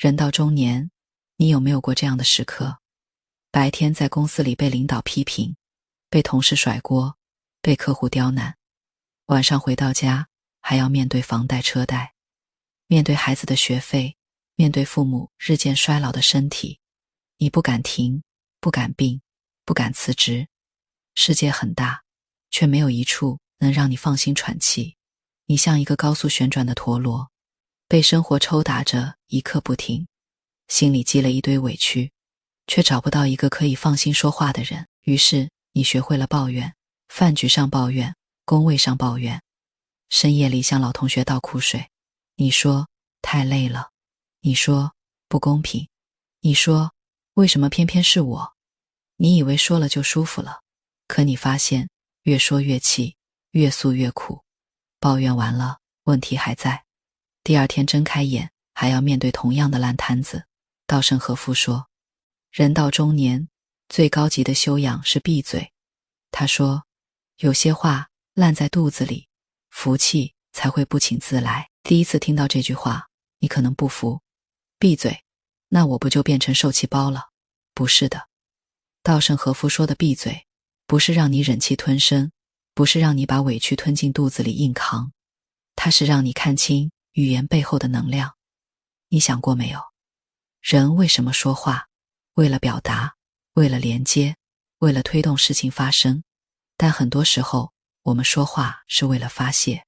人到中年，你有没有过这样的时刻？白天在公司里被领导批评，被同事甩锅，被客户刁难，晚上回到家还要面对房贷车贷，面对孩子的学费，面对父母日渐衰老的身体，你不敢停，不敢病，不敢辞职。世界很大，却没有一处能让你放心喘气。你像一个高速旋转的陀螺，被生活抽打着一刻不停，心里积了一堆委屈，却找不到一个可以放心说话的人。于是你学会了抱怨，饭局上抱怨，工位上抱怨，深夜里向老同学倒苦水。你说太累了，你说不公平，你说为什么偏偏是我？你以为说了就舒服了，可你发现越说越气，越诉越苦。抱怨完了，问题还在。第二天睁开眼，还要面对同样的烂摊子。稻盛和夫说，人到中年，最高级的修养是闭嘴。他说，有些话烂在肚子里，福气才会不请自来。第一次听到这句话，你可能不服，闭嘴，那我不就变成受气包了？不是的，稻盛和夫说的闭嘴，不是让你忍气吞声，不是让你把委屈吞进肚子里硬扛，它是让你看清语言背后的能量。你想过没有？人为什么说话？为了表达，为了连接，为了推动事情发生。但很多时候，我们说话是为了发泄，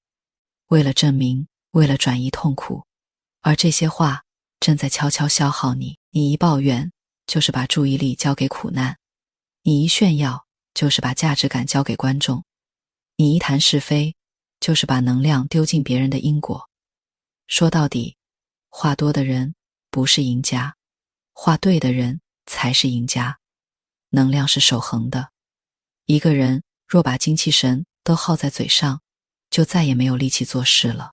为了证明，为了转移痛苦。而这些话正在悄悄消耗你。你一抱怨，就是把注意力交给苦难；你一炫耀，就是把价值感交给观众；你一谈是非，就是把能量丢进别人的因果。说到底，话多的人不是赢家，话对的人才是赢家。能量是守恒的，一个人若把精气神都耗在嘴上，就再也没有力气做事了。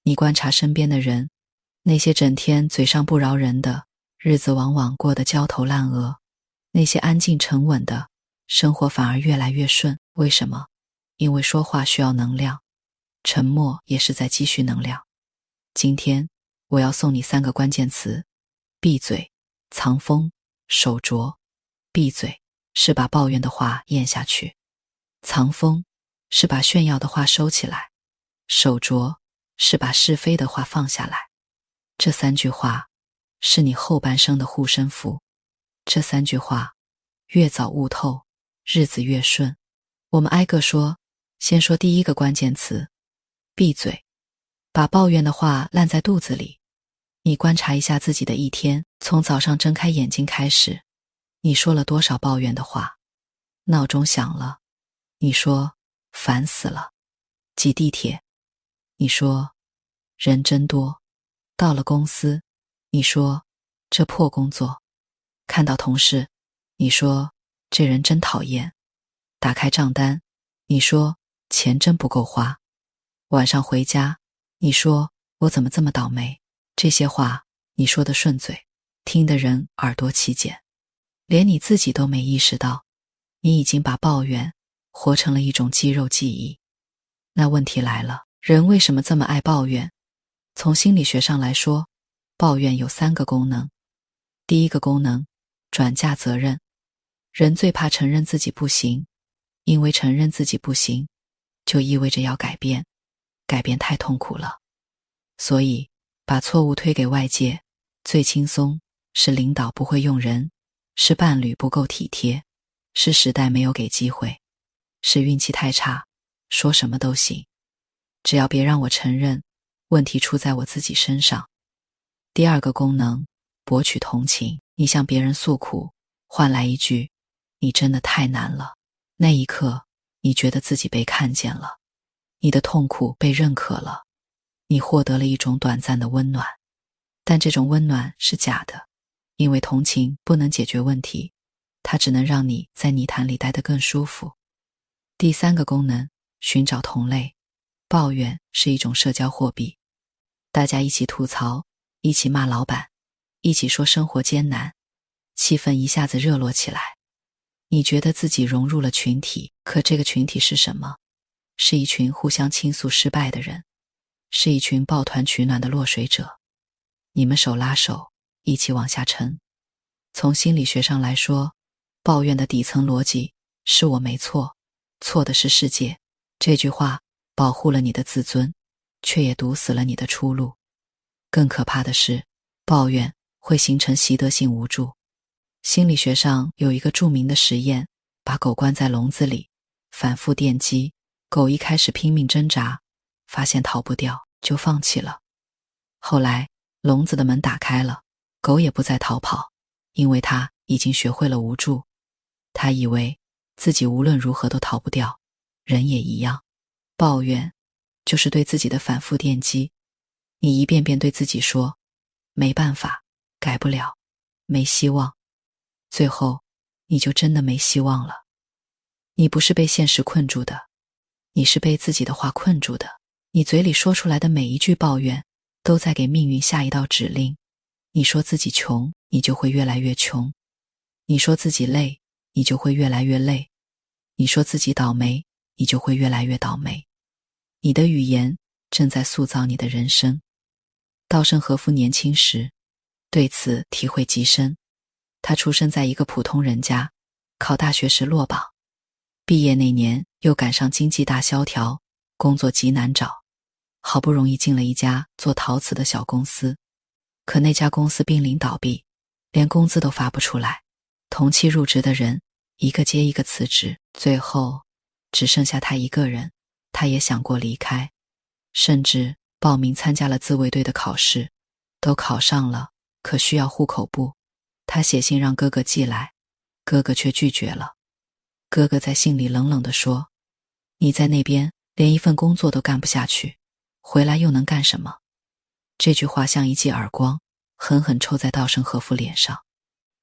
你观察身边的人，那些整天嘴上不饶人的，日子往往过得焦头烂额；那些安静沉稳的，生活反而越来越顺。为什么？因为说话需要能量，沉默也是在积蓄能量。今天我要送你3个关键词：闭嘴、藏风、手镯。闭嘴是把抱怨的话咽下去，藏风是把炫耀的话收起来，手镯是把是非的话放下来。这3句话是你后半生的护身符。这3句话越早悟透，日子越顺。我们挨个说，先说第一个关键词，闭嘴。把抱怨的话烂在肚子里。你观察一下自己的一天，从早上睁开眼睛开始，你说了多少抱怨的话？闹钟响了，你说烦死了；挤地铁，你说人真多；到了公司，你说这破工作；看到同事，你说这人真讨厌；打开账单，你说钱真不够花；晚上回家，你说我怎么这么倒霉。这些话你说的顺嘴，听的人耳朵起茧，连你自己都没意识到，你已经把抱怨活成了一种肌肉记忆。那问题来了，人为什么这么爱抱怨？从心理学上来说，抱怨有3个功能。第一个功能，转嫁责任。人最怕承认自己不行，因为承认自己不行，就意味着要改变，改变太痛苦了。所以把错误推给外界，最轻松，是领导不会用人，是伴侣不够体贴，是时代没有给机会，是运气太差，说什么都行。只要别让我承认，问题出在我自己身上。第二个功能，博取同情。你向别人诉苦，换来一句你真的太难了，那一刻你觉得自己被看见了，你的痛苦被认可了，你获得了一种短暂的温暖。但这种温暖是假的，因为同情不能解决问题，它只能让你在泥潭里待得更舒服。第3个功能，寻找同类。抱怨是一种社交货币，大家一起吐槽，一起骂老板，一起说生活艰难，气氛一下子热络起来。你觉得自己融入了群体，可这个群体是什么？是一群互相倾诉失败的人，是一群抱团取暖的落水者。你们手拉手，一起往下沉。从心理学上来说，抱怨的底层逻辑是我没错，错的是世界。这句话保护了你的自尊，却也堵死了你的出路。更可怕的是，抱怨会形成习得性无助。心理学上有一个著名的实验，把狗关在笼子里，反复电击，狗一开始拼命挣扎，发现逃不掉，就放弃了。后来笼子的门打开了，狗也不再逃跑，因为它已经学会了无助。它以为自己无论如何都逃不掉，人也一样。抱怨就是对自己的反复电击，你一遍遍对自己说，没办法，改不了，没希望，最后你就真的没希望了。你不是被现实困住的，你是被自己的话困住的。你嘴里说出来的每一句抱怨，都在给命运下一道指令。你说自己穷，你就会越来越穷；你说自己累，你就会越来越累；你说自己倒霉，你就会越来越倒霉。你的语言正在塑造你的人生。稻盛和夫年轻时对此体会极深。他出生在一个普通人家，考大学时落榜，毕业那年又赶上经济大萧条，工作极难找，好不容易进了一家做陶瓷的小公司。可那家公司濒临倒闭，连工资都发不出来，同期入职的人一个接一个辞职，最后只剩下他一个人。他也想过离开，甚至报名参加了自卫队的考试，都考上了，可需要户口簿。他写信让哥哥寄来，哥哥却拒绝了。哥哥在信里冷冷地说，你在那边连一份工作都干不下去，回来又能干什么？这句话像一记耳光，狠狠抽在稻盛和夫脸上。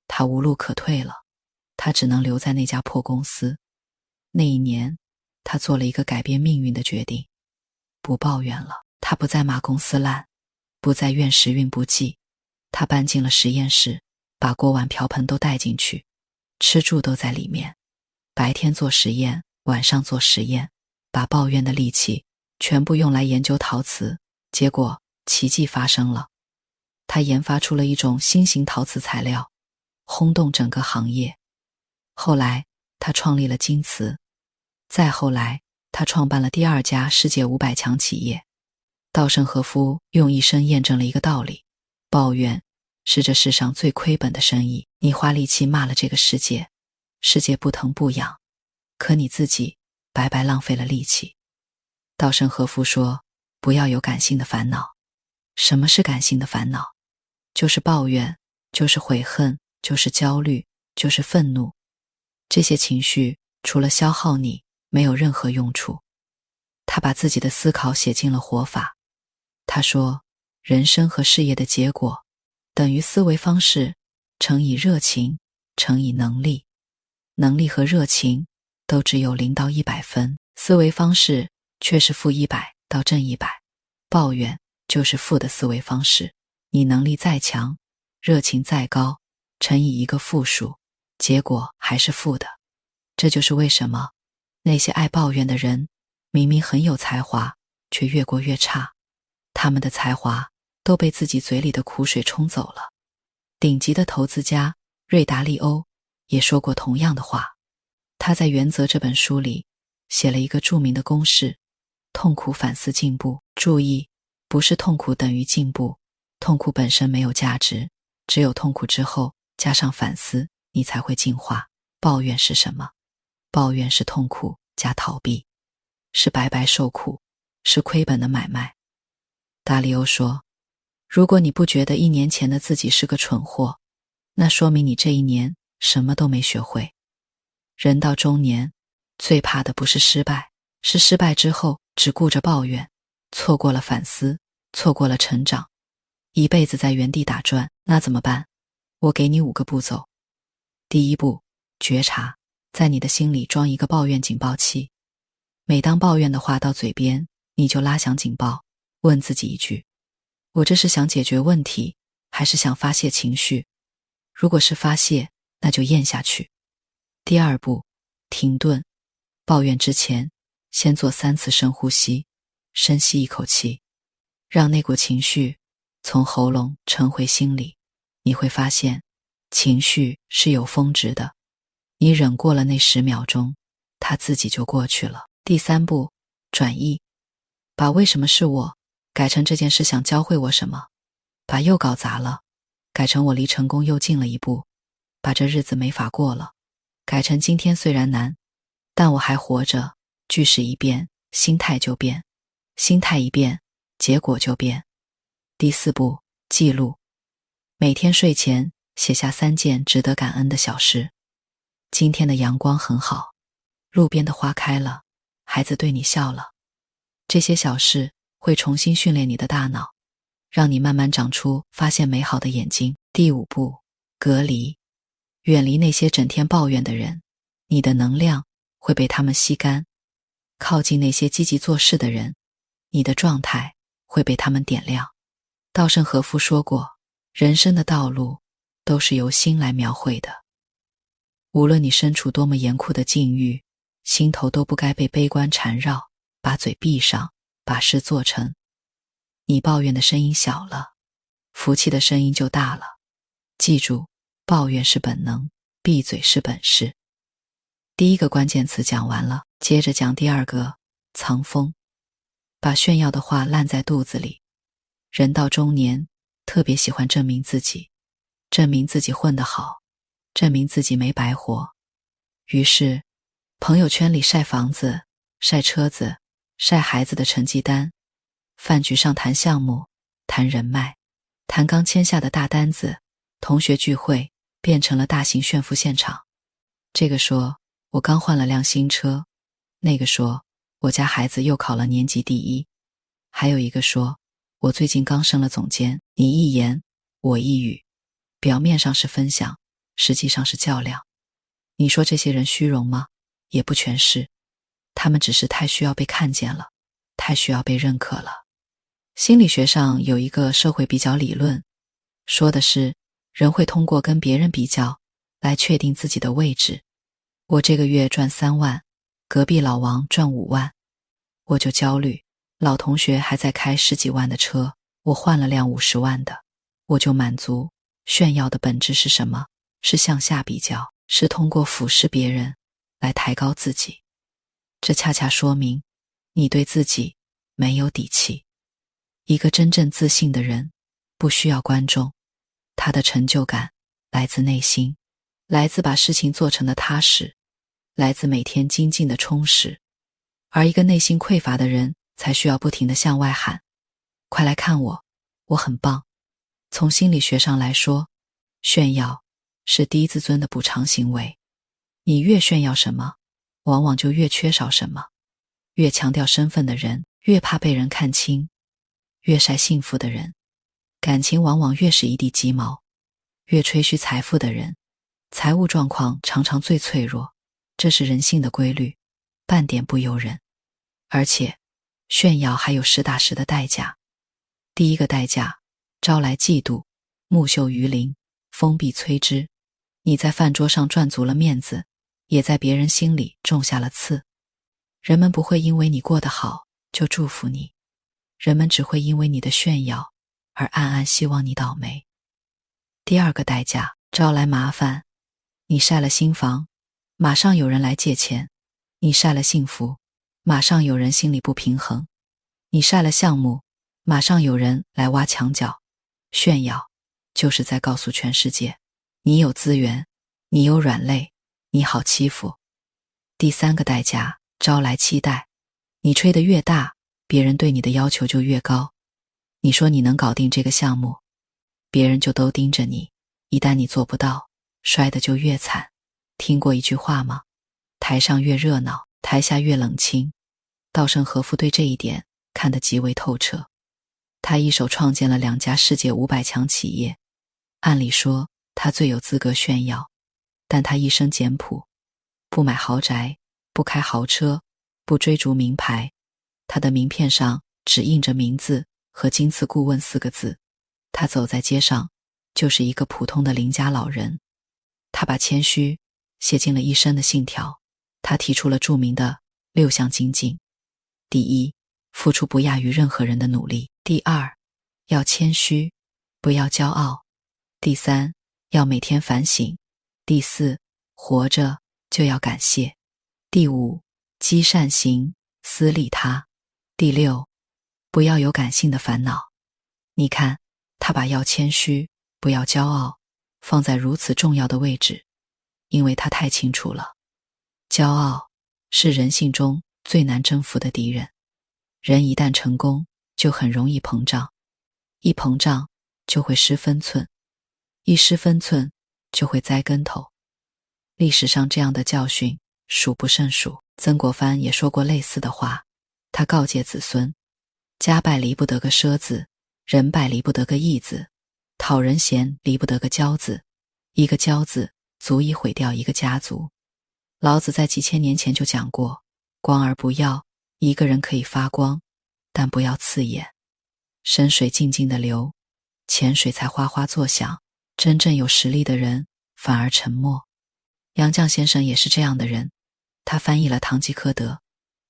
他无路可退了，他只能留在那家破公司。那一年，他做了一个改变命运的决定，不抱怨了。他不再骂公司烂，不再怨时运不济。他搬进了实验室，把锅碗瓢盆都带进去，吃住都在里面。白天做实验，晚上做实验，把抱怨的力气全部用来研究陶瓷。结果奇迹发生了，他研发出了一种新型陶瓷材料，轰动整个行业。后来他创立了京瓷，再后来他创办了第2家世界500强企业。稻盛和夫用一生验证了一个道理，抱怨是这世上最亏本的生意。你花力气骂了这个世界，世界不疼不痒，可你自己白白浪费了力气。稻盛和夫说，不要有感性的烦恼。什么是感性的烦恼？就是抱怨，就是悔恨，就是焦虑，就是愤怒。这些情绪除了消耗你，没有任何用处。他把自己的思考写进了活法。他说，人生和事业的结果等于思维方式乘以热情乘以能力。能力和热情都只有0到100分，思维方式却是负100到正100。抱怨就是负的思维方式。你能力再强，热情再高，乘以一个负数，结果还是负的。这就是为什么那些爱抱怨的人明明很有才华，却越过越差。他们的才华都被自己嘴里的苦水冲走了。顶级的投资家瑞达利欧也说过同样的话。他在《原则》这本书里写了一个著名的公式：痛苦反思进步。注意，不是痛苦等于进步，痛苦本身没有价值，只有痛苦之后加上反思，你才会进化。抱怨是什么？抱怨是痛苦加逃避，是白白受苦，是亏本的买卖。达利欧说，如果你不觉得1年前的自己是个蠢货，那说明你这一年什么都没学会。人到中年，最怕的不是失败，是失败之后只顾着抱怨，错过了反思，错过了成长，一辈子在原地打转。那怎么办？我给你5个步骤。第1步，觉察，在你的心里装一个抱怨警报器。每当抱怨的话到嘴边，你就拉响警报，问自己一句，我这是想解决问题，还是想发泄情绪？如果是发泄，那就咽下去。第2步，停顿。抱怨之前，先做3次深呼吸，深吸一口气，让那股情绪从喉咙沉回心里，你会发现情绪是有峰值的，你忍过了那10秒钟，它自己就过去了。第3步，转译，把为什么是我改成这件事想教会我什么，把又搞砸了改成我离成功又近了一步，把这日子没法过了改成今天虽然难，但我还活着。句式一变，心态就变，心态一变，结果就变。第4步，记录，每天睡前写下3件值得感恩的小事。今天的阳光很好，路边的花开了，孩子对你笑了。这些小事会重新训练你的大脑，让你慢慢长出发现美好的眼睛。第5步，隔离，远离那些整天抱怨的人，你的能量会被他们吸干；靠近那些积极做事的人，你的状态会被他们点亮。稻盛和夫说过，人生的道路都是由心来描绘的。无论你身处多么严酷的境遇，心头都不该被悲观缠绕，把嘴闭上，把事做成。你抱怨的声音小了，福气的声音就大了。记住，抱怨是本能，闭嘴是本事。第1个关键词讲完了，接着讲第2个，藏锋。把炫耀的话烂在肚子里。人到中年，特别喜欢证明自己，证明自己混得好，证明自己没白活。于是，朋友圈里晒房子，晒车子，晒孩子的成绩单，饭局上谈项目，谈人脉，谈刚签下的大单子，同学聚会变成了大型炫富现场。这个说，我刚换了辆新车，那个说，我家孩子又考了年级第1，还有一个说，我最近刚升了总监。你一言，我一语，表面上是分享，实际上是较量。你说这些人虚荣吗？也不全是，他们只是太需要被看见了，太需要被认可了。心理学上有一个社会比较理论，说的是人会通过跟别人比较来确定自己的位置。我这个月赚3万，隔壁老王赚5万，我就焦虑。老同学还在开10几万的车，我换了辆50万的，我就满足。炫耀的本质是什么？是向下比较，是通过俯视别人来抬高自己。这恰恰说明你对自己没有底气。一个真正自信的人不需要观众，他的成就感来自内心，来自把事情做成的踏实，来自每天精进的充实。而一个内心匮乏的人才需要不停地向外喊，快来看我，我很棒。从心理学上来说，炫耀是低自尊的补偿行为。你越炫耀什么，往往就越缺少什么。越强调身份的人，越怕被人看清；越晒幸福的人，感情往往越是一地鸡毛；越吹嘘财富的人，财务状况常常最脆弱。这是人性的规律，半点不由人。而且炫耀还有实打实的代价。第1个代价，招来嫉妒，木秀于林，风必摧之。你在饭桌上赚足了面子，也在别人心里种下了刺。人们不会因为你过得好就祝福你，人们只会因为你的炫耀而暗暗希望你倒霉。第2个代价，招来麻烦。你晒了新房，马上有人来借钱；你晒了幸福，马上有人心里不平衡；你晒了项目，马上有人来挖墙脚。炫耀就是在告诉全世界，你有资源，你有软肋，你好欺负。第3个代价，招来期待。你吹得越大，别人对你的要求就越高。你说你能搞定这个项目，别人就都盯着你，一旦你做不到，摔得就越惨。听过一句话吗？台上越热闹，台下越冷清。稻盛和夫对这一点看得极为透彻。他一手创建了2家世界500强企业，按理说他最有资格炫耀，但他一生简朴，不买豪宅，不开豪车，不追逐名牌。他的名片上只印着名字和金瓷顾问4个字。他走在街上就是一个普通的邻家老人。他把谦虚写进了一生的信条。他提出了著名的6项精进。第1，付出不亚于任何人的努力。第2，要谦虚，不要骄傲。第三，要每天反省。第四，活着就要感谢。第五，积善行，思利他。第六，不要有感性的烦恼。你看，他把要谦虚，不要骄傲放在如此重要的位置，因为他太清楚了。骄傲是人性中最难征服的敌人。人一旦成功，就很容易膨胀，一膨胀就会失分寸，一失分寸就会栽跟头。历史上这样的教训数不胜数。曾国藩也说过类似的话，他告诫子孙：家败离不得个奢字，人败离不得个义字，讨人嫌离不得个骄字，一个骄字足以毁掉一个家族。老子在几千年前就讲过，光而不要，一个人可以发光，但不要刺眼。深水静静的流，浅水才哗哗作响，真正有实力的人反而沉默。杨绛先生也是这样的人，他翻译了《堂吉诃德》，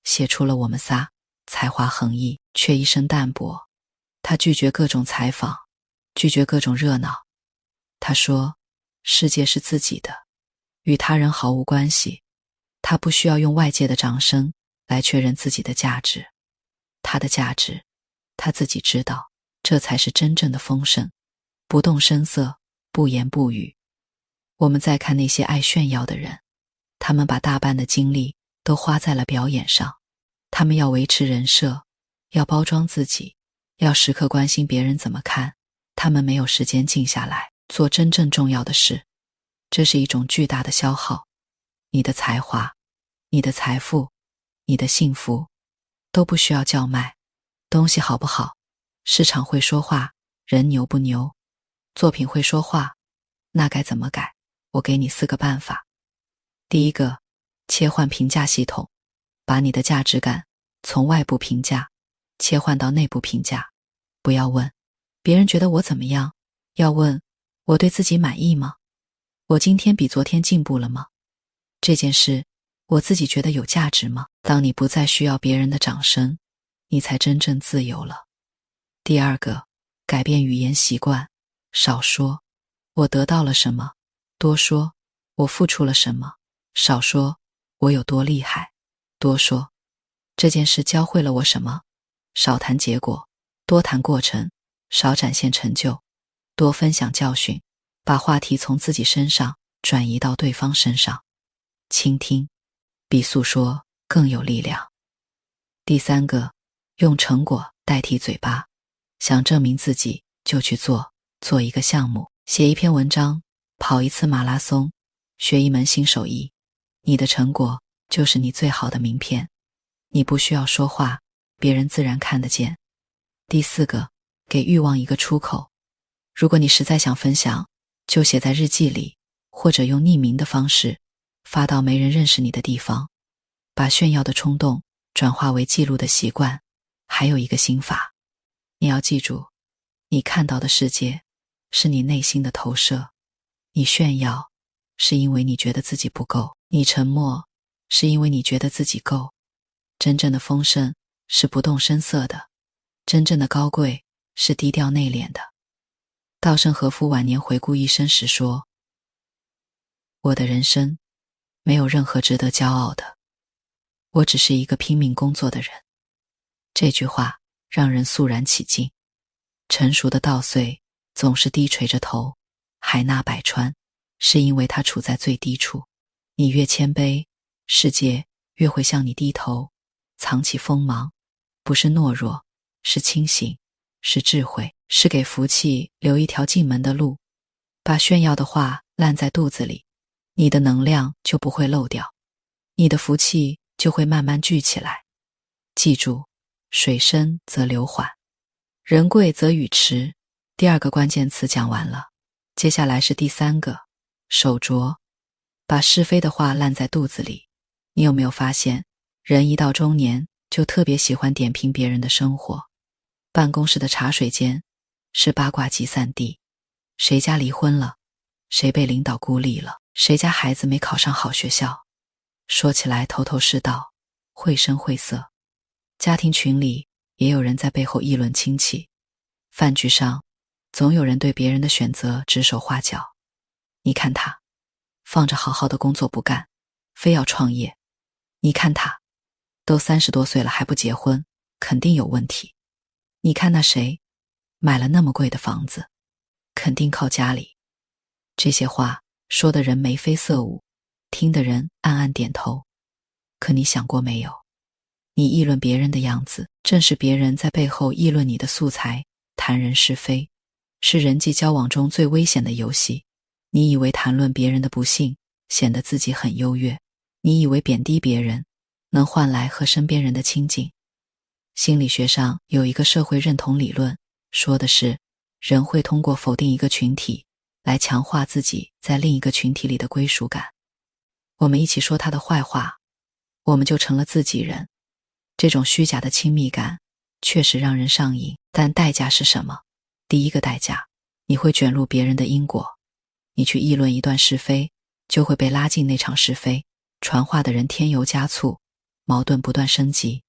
写出了我们仨，才华横溢，却一生淡泊。他拒绝各种采访，拒绝各种热闹。他说，世界是自己的，与他人毫无关系。他不需要用外界的掌声来确认自己的价值。他的价值，他自己知道，这才是真正的丰盛。不动声色，不言不语。我们再看那些爱炫耀的人，他们把大半的精力都花在了表演上。他们要维持人设，要包装自己，要时刻关心别人怎么看。他们没有时间静下来，做真正重要的事。这是一种巨大的消耗。你的才华，你的财富，你的幸福，都不需要叫卖。东西好不好，市场会说话，人牛不牛，作品会说话，那该怎么改？我给你4个办法。第一个，切换评价系统，把你的价值感从外部评价切换到内部评价。不要问别人觉得我怎么样，要问我对自己满意吗？我今天比昨天进步了吗？这件事我自己觉得有价值吗？当你不再需要别人的掌声，你才真正自由了。第二个，改变语言习惯，少说我得到了什么，多说我付出了什么，少说我有多厉害，多说这件事教会了我什么，少谈结果，多谈过程，少展现成就，多分享教训，把话题从自己身上转移到对方身上。倾听比诉说更有力量。第三个，用成果代替嘴巴，想证明自己就去做，做一个项目，写一篇文章，跑一次马拉松，学一门新手艺。你的成果就是你最好的名片。你不需要说话，别人自然看得见。第四个，给欲望一个出口。如果你实在想分享，就写在日记里，或者用匿名的方式发到没人认识你的地方。把炫耀的冲动转化为记录的习惯。还有一个心法，你要记住，你看到的世界是你内心的投射。你炫耀是因为你觉得自己不够，你沉默是因为你觉得自己够。真正的丰盛是不动声色的，真正的高贵是低调内敛的。稻盛和夫晚年回顾一生时说，我的人生没有任何值得骄傲的，我只是一个拼命工作的人。这句话让人肃然起敬。成熟的稻穗总是低垂着头，海纳百川，是因为它处在最低处。你越谦卑，世界越会向你低头。藏起锋芒，不是懦弱，是清醒，是智慧，是给福气留一条进门的路。把炫耀的话烂在肚子里，你的能量就不会漏掉，你的福气就会慢慢聚起来。记住，水深则流缓，人贵则语迟。第二个关键词讲完了，接下来是第三个，守拙。把是非的话烂在肚子里。你有没有发现，人一到中年就特别喜欢点评别人的生活。办公室的茶水间是八卦集散地，谁家离婚了，谁被领导孤立了，谁家孩子没考上好学校，说起来头头是道，绘声绘色。家庭群里也有人在背后议论亲戚。饭局上，总有人对别人的选择指手画脚。你看他，放着好好的工作不干，非要创业。你看他，都30多岁了还不结婚，肯定有问题。你看那谁，买了那么贵的房子，肯定靠家里。这些话说的人眉飞色舞，听的人暗暗点头。可你想过没有，你议论别人的样子，正是别人在背后议论你的素材，谈人是非，是人际交往中最危险的游戏。你以为谈论别人的不幸，显得自己很优越，你以为贬低别人，能换来和身边人的亲近。心理学上有一个社会认同理论，说的是，人会通过否定一个群体，来强化自己在另一个群体里的归属感。我们一起说他的坏话，我们就成了自己人。这种虚假的亲密感确实让人上瘾，但代价是什么？第一个代价，你会卷入别人的因果。你去议论一段是非，就会被拉进那场是非，传话的人添油加醋，矛盾不断升级，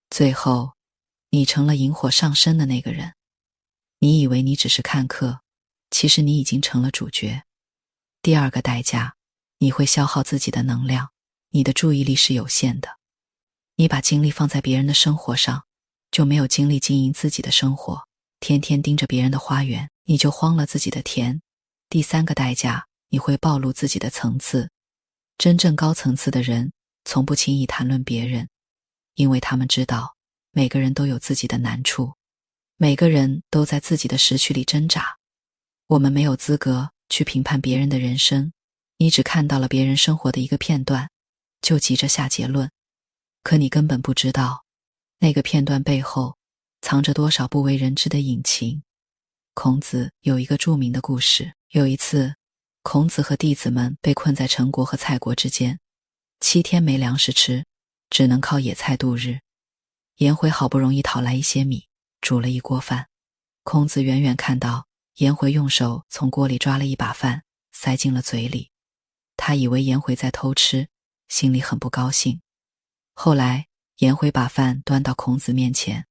最后你成了引火上身的那个人。你以为你只是看客，其实你已经成了主角。第二个代价，你会消耗自己的能量，你的注意力是有限的。你把精力放在别人的生活上，就没有精力经营自己的生活，天天盯着别人的花园，你就荒了自己的田。第三个代价，你会暴露自己的层次。真正高层次的人，从不轻易谈论别人，因为他们知道，每个人都有自己的难处，每个人都在自己的时区里挣扎。我们没有资格去评判别人的人生，你只看到了别人生活的一个片段，就急着下结论。可你根本不知道，那个片段背后藏着多少不为人知的隐情。孔子有一个著名的故事，有一次，孔子和弟子们被困在陈国和蔡国之间，7天没粮食吃，只能靠野菜度日。颜回好不容易讨来一些米，煮了一锅饭。孔子远远看到颜回用手从锅里抓了一把饭，塞进了嘴里。他以为颜回在偷吃，心里很不高兴。后来颜回把饭端到孔子面前，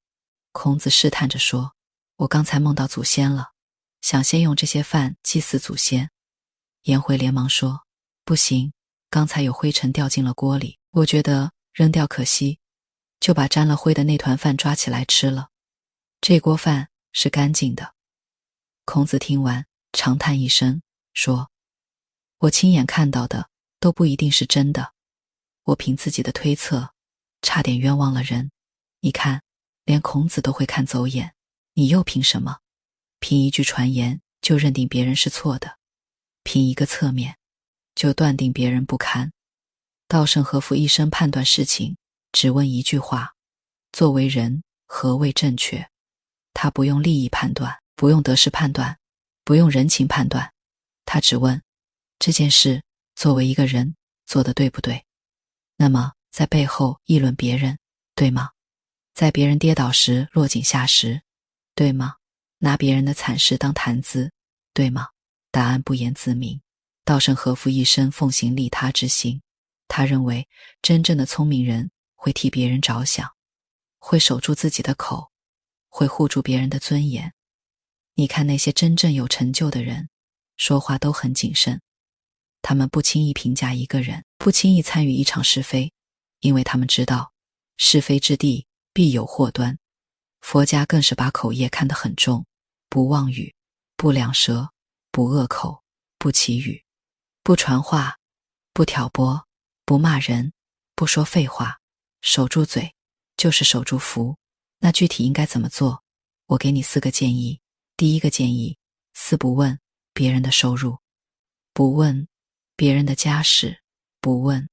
孔子试探着说，我刚才梦到祖先了，想先用这些饭祭祀祖先。颜回连忙说，不行，刚才有灰尘掉进了锅里，我觉得扔掉可惜，就把沾了灰的那团饭抓起来吃了。这锅饭是干净的。孔子听完长叹一声，说，我亲眼看到的都不一定是真的，我凭自己的推测，差点冤枉了人。你看，连孔子都会看走眼，你又凭什么？凭一句传言就认定别人是错的，凭一个侧面就断定别人不堪。稻盛和夫一生判断事情只问一句话，作为人何谓正确？他不用利益判断，不用得失判断，不用人情判断，他只问这件事作为一个人做得对不对。那么在背后议论别人，对吗？在别人跌倒时落井下石，对吗？拿别人的惨事当谈资，对吗？答案不言自明。稻盛和夫一生奉行利他之心，他认为真正的聪明人会替别人着想，会守住自己的口，会护住别人的尊严。你看那些真正有成就的人，说话都很谨慎，他们不轻易评价一个人，不轻易参与一场是非，因为他们知道是非之地必有祸端。佛家更是把口业看得很重，不妄语，不两舌，不恶口，不绮语，不传话，不挑拨，不骂人，不说废话，守住嘴就是守住福。那具体应该怎么做？我给你4个建议。第一个建议，四不问别人的收入，不问别人的家事，不问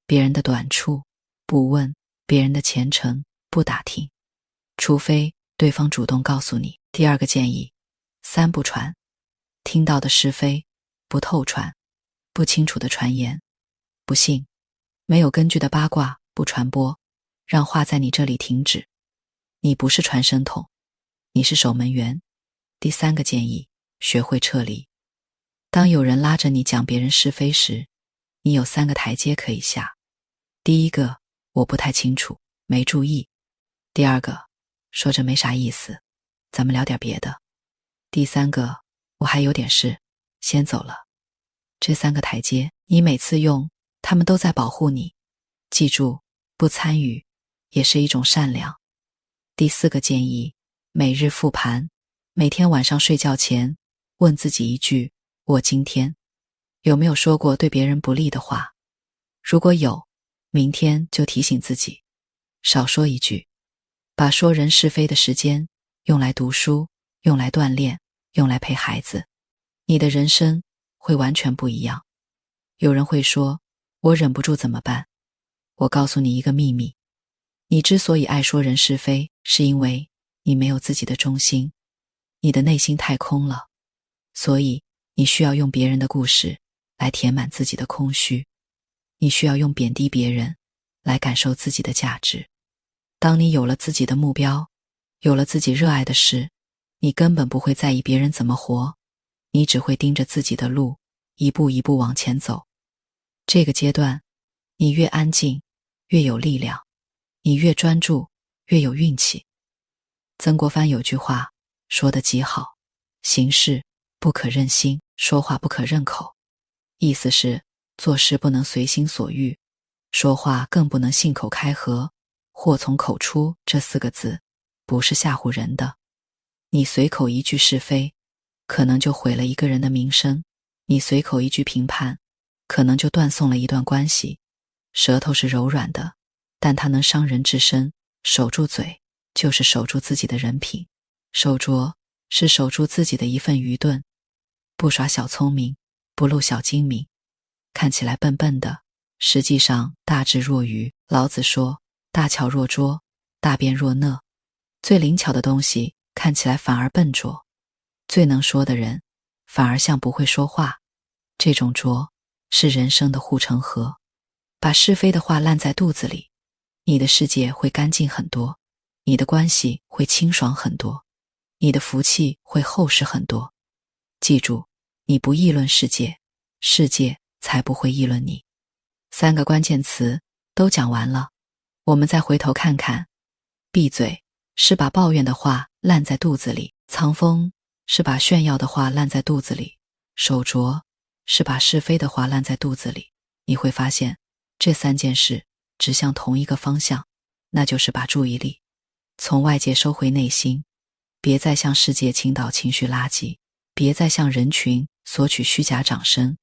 别人的短处，不问别人的前程，不打听，除非对方主动告诉你。第二个建议，三不传，听到的是非不透传，不清楚的传言不信，没有根据的八卦不传播，让话在你这里停止。你不是传声筒，你是守门员。第三个建议，学会撤离。当有人拉着你讲别人是非时，你有3个台阶可以下。第一个，我不太清楚，没注意。第二个，说着没啥意思，咱们聊点别的。第三个，我还有点事，先走了。这3个台阶，你每次用，他们都在保护你。记住，不参与也是一种善良。第4个建议，每日复盘，每天晚上睡觉前，问自己一句，我今天有没有说过对别人不利的话？如果有，明天就提醒自己，少说一句。把说人是非的时间用来读书，用来锻炼，用来陪孩子，你的人生会完全不一样。有人会说，我忍不住怎么办？我告诉你一个秘密，你之所以爱说人是非，是因为你没有自己的中心，你的内心太空了，所以你需要用别人的故事来填满自己的空虚，你需要用贬低别人来感受自己的价值。当你有了自己的目标，有了自己热爱的事，你根本不会在意别人怎么活，你只会盯着自己的路，一步一步往前走。这个阶段，你越安静，越有力量；你越专注，越有运气。曾国藩有句话说得极好，行事不可任心，说话不可任口。意思是，做事不能随心所欲，说话更不能信口开河，祸从口出这4个字不是吓唬人的。你随口一句是非，可能就毁了一个人的名声；你随口一句评判，可能就断送了一段关系。舌头是柔软的，但它能伤人至深。守住嘴，就是守住自己的人品；守拙，是守住自己的一份愚钝。不耍小聪明，不露小精明，看起来笨笨的，实际上大智若愚。老子说，大巧若拙，大辩若讷。最灵巧的东西看起来反而笨拙，最能说的人反而像不会说话。这种拙是人生的护城河。把是非的话烂在肚子里，你的世界会干净很多，你的关系会清爽很多，你的福气会厚实很多。记住，你不议论世界，世界才不会议论你。3个关键词都讲完了，我们再回头看看。闭嘴是把抱怨的话烂在肚子里，藏风是把炫耀的话烂在肚子里，守拙是把是非的话烂在肚子里。你会发现，这3件事指向同一个方向，那就是把注意力从外界收回内心，别再向世界倾倒情绪垃圾，别再向人群索取虚假掌声，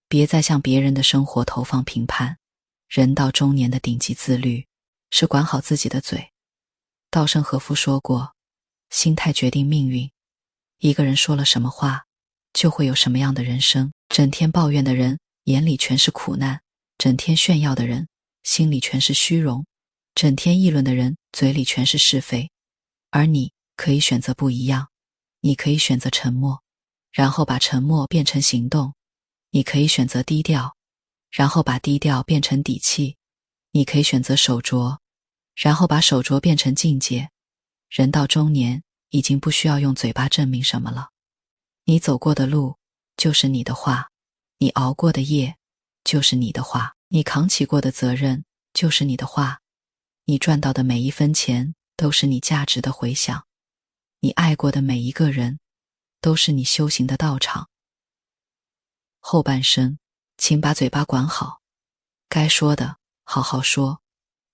别再向别人的生活投放评判。人到中年的顶级自律是管好自己的嘴。稻盛和夫说过，心态决定命运。一个人说了什么话，就会有什么样的人生。整天抱怨的人眼里全是苦难，整天炫耀的人心里全是虚荣，整天议论的人嘴里全是是非。而你可以选择不一样，你可以选择沉默，然后把沉默变成行动；你可以选择低调，然后把低调变成底气；你可以选择守拙，然后把守拙变成境界。人到中年，已经不需要用嘴巴证明什么了。你走过的路就是你的话，你熬过的夜就是你的话，你扛起过的责任就是你的话，你赚到的每一分钱都是你价值的回响，你爱过的每一个人都是你修行的道场。后半生，请把嘴巴管好，该说的好好说，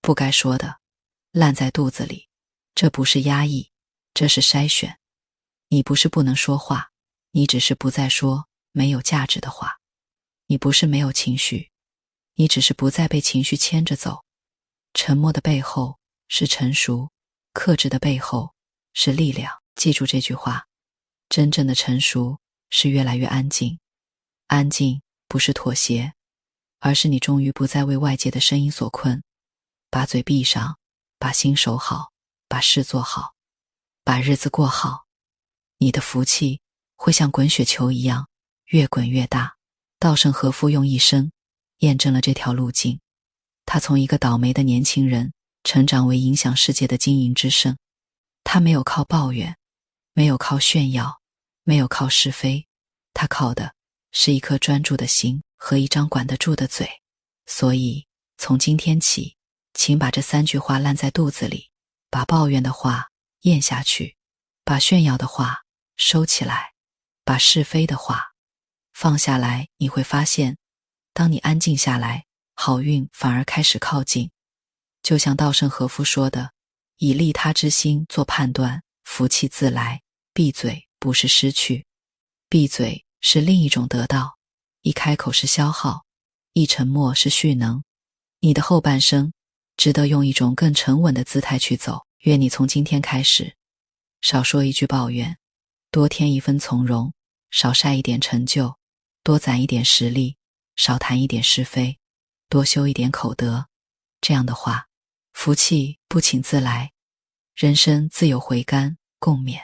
不该说的烂在肚子里。这不是压抑，这是筛选。你不是不能说话，你只是不再说没有价值的话。你不是没有情绪，你只是不再被情绪牵着走。沉默的背后是成熟，克制的背后是力量。记住这句话，真正的成熟是越来越安静。安静不是妥协，而是你终于不再为外界的声音所困。把嘴闭上，把心守好，把事做好，把日子过好，你的福气会像滚雪球一样越滚越大。稻盛和夫用一生验证了这条路径。他从一个倒霉的年轻人成长为影响世界的经营之圣。他没有靠抱怨，没有靠炫耀，没有靠是非，他靠的是一颗专注的心和一张管得住的嘴。所以从今天起，请把这3句话烂在肚子里，把抱怨的话咽下去，把炫耀的话收起来，把是非的话放下来，你会发现，当你安静下来，好运反而开始靠近。就像稻盛和夫说的，以利他之心做判断，福气自来。闭嘴不是失去，闭嘴是另一种得到，一开口是消耗，一沉默是蓄能。你的后半生值得用一种更沉稳的姿态去走。愿你从今天开始，少说一句抱怨，多添一分从容，少晒一点成就，多攒一点实力，少谈一点是非，多修一点口德。这样的话，福气不请自来，人生自有回甘共勉。